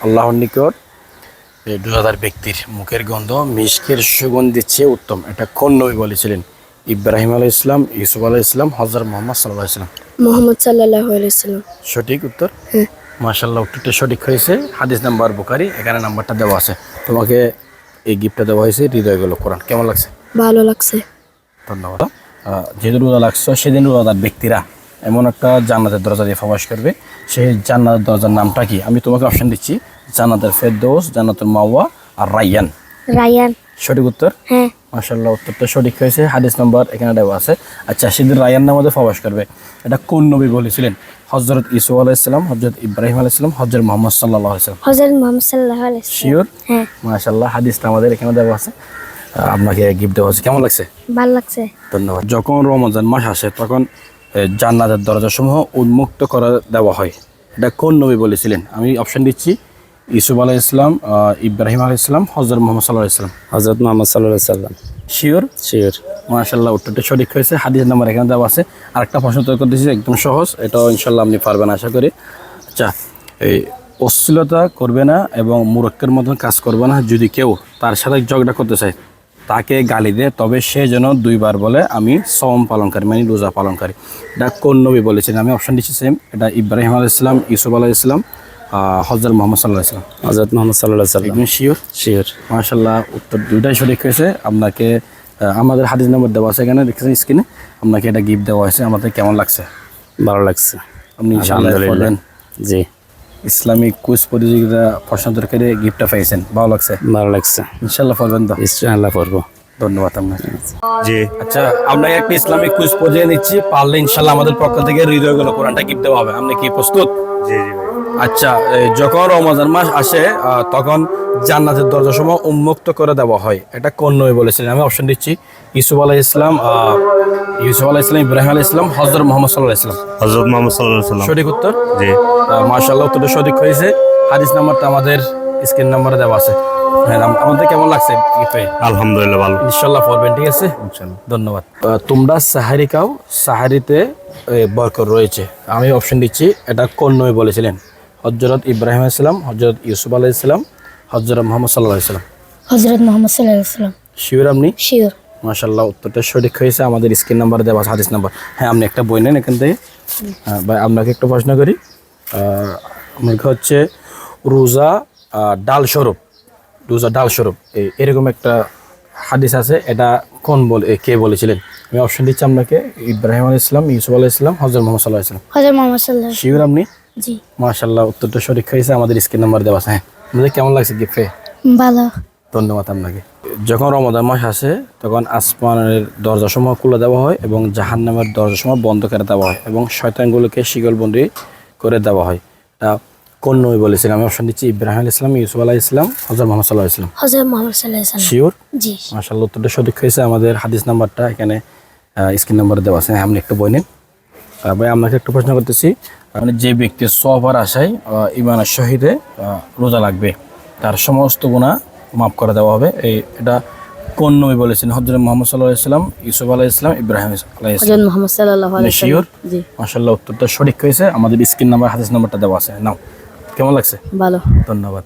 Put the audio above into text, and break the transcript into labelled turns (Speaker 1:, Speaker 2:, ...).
Speaker 1: আল্লাহর নিকট এই রোজাদার ব্যক্তির মুখের গন্ধ মিশকের সুগন্ধের চেয়ে উত্তম। এটা কোন নবী বলেছিলেন? ইব্রাহিম আলাইহিস সালাম, ইউসুফ আলাইহিস সালাম, হযরত মুহাম্মদ সাল্লাল্লাহু আলাইহি ওয়াসাল্লাম।
Speaker 2: মুহাম্মদ সাল্লাল্লাহু আলাইহি সাল্লাম।
Speaker 1: সঠিক উত্তর।
Speaker 2: হ্যাঁ।
Speaker 1: মাশাআল্লাহ, উত্তরটা সঠিক হয়েছে। হাদিস নাম্বার বুখারী, এখানে নাম্বারটা দেওয়া আছে। তোমাকে এই গিফটটা দেওয়া হয়েছে হৃদয় গেল কোরআন। কেমন লাগছে?
Speaker 2: ভালো লাগছে।
Speaker 1: ধন্যবাদ। যেদিন রোজা লাগছে সেদিন রোজাদার ব্যক্তিরা এমন একটা জান্নাতের দরজা দিয়ে প্রবেশ করবে। সেই জান্নাতের দরজার নামটা কি? আমি তোমাকে অপশন দিচ্ছি, জান্নাতুল ফেরদৌস, জান্নাতুল মাওয়া আর রায়্যান।
Speaker 2: রায়ান।
Speaker 1: সঠিক উত্তর।
Speaker 2: হ্যাঁ।
Speaker 1: মাশাআল্লাহ, উত্তরটা সঠিক হয়েছে। হাদিস নাম্বার এখানে দেওয়া আছে। আচ্ছা, সেদিন রায়্যান নামে প্রবেশ করবে, এটা কোন নবী বলেছিলেন? হযরত ইসু আলাইহিস সালাম, হযরত ইব্রাহিম আলাইহিস সালাম, হযরত মুহাম্মদ সাল্লাল্লাহু আলাইহি ওয়াসাল্লাম।
Speaker 2: হযরত মুহাম্মদ সাল্লাল্লাহু আলাইহি ওয়াসাল্লাম।
Speaker 1: শিওর?
Speaker 2: হ্যাঁ।
Speaker 1: মাশাআল্লাহ, হাদিসটা আমাদের এখানে দেওয়া আছে। আপনাকে গিফট দেওয়া আছে। কেমন লাগছে?
Speaker 2: ভালো লাগছে।
Speaker 1: ধন্যবাদ। যখন রমজান মাস আসে তখন জান্নাতের দরজাসমূহ উন্মুক্ত করে দেওয়া হয়, এটা কোন নবী বলেছিলেন? আমি অপশন দিচ্ছি, ইউসুফ আলাইহিস সালাম, ইব্রাহিম আলাইহিস সালাম, হযরত মুহাম্মদ সাল্লাল্লাহু আলাইহি ওয়াসাল্লাম।
Speaker 3: হযরত মুহাম্মদ সাল্লাল্লাহু আলাইহি সাল্লাম।
Speaker 1: শিওর?
Speaker 3: শিওর।
Speaker 1: মাশাআল্লাহ, উত্তরটা সঠিক হয়েছে। হাদিস নাম্বার এখানে দেওয়া আছে। আরেকটা প্রশ্ন তৈরি করতেছি, একদম সহজ, এটাও ইনশাল্লাহ আপনি পারবেন আশা করি। আচ্ছা, এই অশ্লীলতা করবে না এবং মূর্খের মতন কাজ করবে না। যদি কেউ তার সাথে ঝগড়া করতে চায়, তাকে গালি দেয়, তবে সে যেন দুইবার বলে আমি সওম পালনকারী, মানে রোজা পালনকারী। এটা কোন নবী বলেছেন? আমি অপশন দিচ্ছি সেম, এটা ইব্রাহিম আলাইহিস সালাম, ইউসুফ আলাইহিস সালাম, হযরত মুহাম্মদ সাল্লাল্লাহু আলাইহি ওয়াসাল্লাম।
Speaker 3: হযরত মুহাম্মদ সাল্লাল্লাহু আলাইহি সাল্লাম।
Speaker 1: একদম শিওর?
Speaker 3: শিওর।
Speaker 1: মাশাআল্লাহ, উত্তর দুইটাই সঠিক হয়েছে। আপনাকে আমাদের হাদিস নম্বর দেওয়া আছে এখানে, দেখছেন স্ক্রিনে। আপনাকে এটা গিফট দেওয়া হয়েছে। আমাদের কেমন লাগছে?
Speaker 3: ভালো লাগছে।
Speaker 1: আপনি ইনশাআল্লাহ
Speaker 3: আলহামদুলিল্লাহ।
Speaker 1: বলবেন
Speaker 3: জি,
Speaker 1: ইসলামিক কুইজ প্রতিযোগিতা প্রশ্ন উত্তরকারী গিফটটা পেয়েছেন, ভালো লাগছে?
Speaker 3: ভালো লাগছে।
Speaker 1: ইনশাআল্লাহ পড়বেন তো?
Speaker 3: ইনশাআল্লাহ পড়বো।
Speaker 1: ধন্যবাদ আপনাকে।
Speaker 3: জি।
Speaker 1: আচ্ছা, আমরা একটা ইসলামিক কুইজ পর্যায়ে নিচ্ছি, পারলে ইনশাআল্লাহ আমাদের পক্ষ থেকে হৃদয় গেল কোরআনটা গিফট দেওয়া হবে। আপনি কি প্রস্তুত?
Speaker 3: জি জি ভাই।
Speaker 1: আচ্ছা, যখন রমজান মাস আসে তখন জান্নাতের দরজাসমূহ উন্মুক্ত করে দেওয়া হয়, এটা কোন নবী বলেছিলেন? আমি অপশন দিচ্ছি, ইউসুফ আলাইহিস সালাম, ইব্রাহিম আলাইহিস সালাম, হযরত মুহাম্মদ সাল্লাল্লাহু আলাইহি ওয়াসাল্লাম।
Speaker 3: হযরত মুহাম্মদ সাল্লাল্লাহু আলাইহি সাল্লাম।
Speaker 1: সঠিক উত্তর।
Speaker 3: জি।
Speaker 1: মাশাআল্লাহ, উত্তরটা সঠিক হয়েছে। হাদিস নাম্বারটা আমাদের স্ক্রিন নাম্বারে দেওয়া আছে। হ্যাঁ, আমাদের কেমন লাগছে?
Speaker 3: আলহামদুলিল্লাহ ভালো।
Speaker 1: ইনশাআল্লাহ পড়বেন, ঠিক আছে?
Speaker 3: ইনশাআল্লাহ।
Speaker 1: ধন্যবাদ। তোমরা সাহারি খাও, সাহারিতে বরকত রয়েছে। আমি অপশন দিচ্ছি, এটা কোন নবী বলেছিলেন? হযরত ইব্রাহিম আলাইহিস সালাম, হযরত ইউসুফ আলাইহিস সালাম, হযরত মুহাম্মদ সাল্লাল্লাহু আলাইহি ওয়াসাল্লাম।
Speaker 2: হযরত মুহাম্মদ সাল্লাল্লাহু আলাইহি সাল্লাম।
Speaker 1: শিওর আপনি?
Speaker 2: শিওর।
Speaker 1: মাশাআল্লাহ, উত্তরটা সঠিক হয়েছে। আমাদের স্ক্রিন নাম্বার দেওয়া আছে, হাদিস নাম্বার। হ্যাঁ, আপনি একটা বই নেন এখান থেকে। ভাই, আপনাকে একটা প্রশ্ন করি। আমার হচ্ছে রোজা ডাল স্বরূপ, রোজা ডাল স্বরূপ, এরকম একটা হাদিস আছে, এটা কে বলেছিলেন? আমি অপশন দিচ্ছি আপনাকে, ইব্রাহিম আলাইহিস সালাম, ইউসুফ আলাইহিস সালাম, হযরত মুহাম্মদ সাল্লাল্লাহু আলাইহি ওয়াসাল্লাম।
Speaker 2: হযরত মুহাম্মদ সাল্লাল্লাহু আলাইহি
Speaker 1: শিওর আপনি?
Speaker 2: সাল্লাম। জি।
Speaker 1: মাশাআল্লাহ, উত্তরটা সঠিক হয়েছে। আমাদের স্ক্রিন নাম্বার দেওয়া আছে। হ্যাঁ, আমাদের কেমন লাগছে গিফটে?
Speaker 2: ভালো।
Speaker 1: ধন্যবাদ আপনাকে। যখন রমজান মাস আসে তখন আসমানের দরজাসমূহ খুলে দেওয়া হয় এবং জাহান্নামের দরজাসমূহ বন্ধ করে দেওয়া হয় এবং শয়তানগুলোকে শিকলবন্দি করে দেওয়া হয়। কোন নবী বলেছিলেন? আমি অপশন দিচ্ছি, ইব্রাহিম আলাইহিস সালাম, ইউসুফ আলাইহিস সালাম, হযরত মুহাম্মদ সাল্লাল্লাহু আলাইহি ওয়াসাল্লাম।
Speaker 2: হযরত মুহাম্মদ সাল্লাল্লাহু আলাইহি সাল্লাম।
Speaker 1: শিওর?
Speaker 2: জি।
Speaker 1: মাশাআল্লাহ, উত্তরটা সঠিক হয়েছে। আমাদের হাদিস নাম্বারটা এখানে স্ক্রিন নাম্বারে দেওয়া আছে। আপনি একটা বই নিন। ভাই, আপনাকে একটা প্রশ্ন করতেছি, মানে যে ব্যক্তি সওয়াবের আশায় ঈমানের সহিতে রোজা লাগবে, তার সমস্ত গুনাহ মাফ করে দেওয়া হবে। এটা কোন নবী বলেছেন? হযরত মুহাম্মদ সাল্লাল্লাহু আলাইহি ওয়াসাল্লাম, ইউসুফ আলাইহিস সালাম, ইব্রাহিম আলাইহিস
Speaker 2: হযরত
Speaker 1: সালাম।
Speaker 2: মুহাম্মদ সাল্লাল্লাহু আলাইহি
Speaker 1: শিওর?
Speaker 2: সাল্লাম। জি।
Speaker 1: মাশাআল্লাহ, উত্তরটা সঠিক হয়েছে। আমাদের স্ক্রিন নাম্বার, হাদিস নাম্বারটা দেওয়া আছে। নাও, কেমন লাগছে?
Speaker 2: ভালো।
Speaker 1: ধন্যবাদ।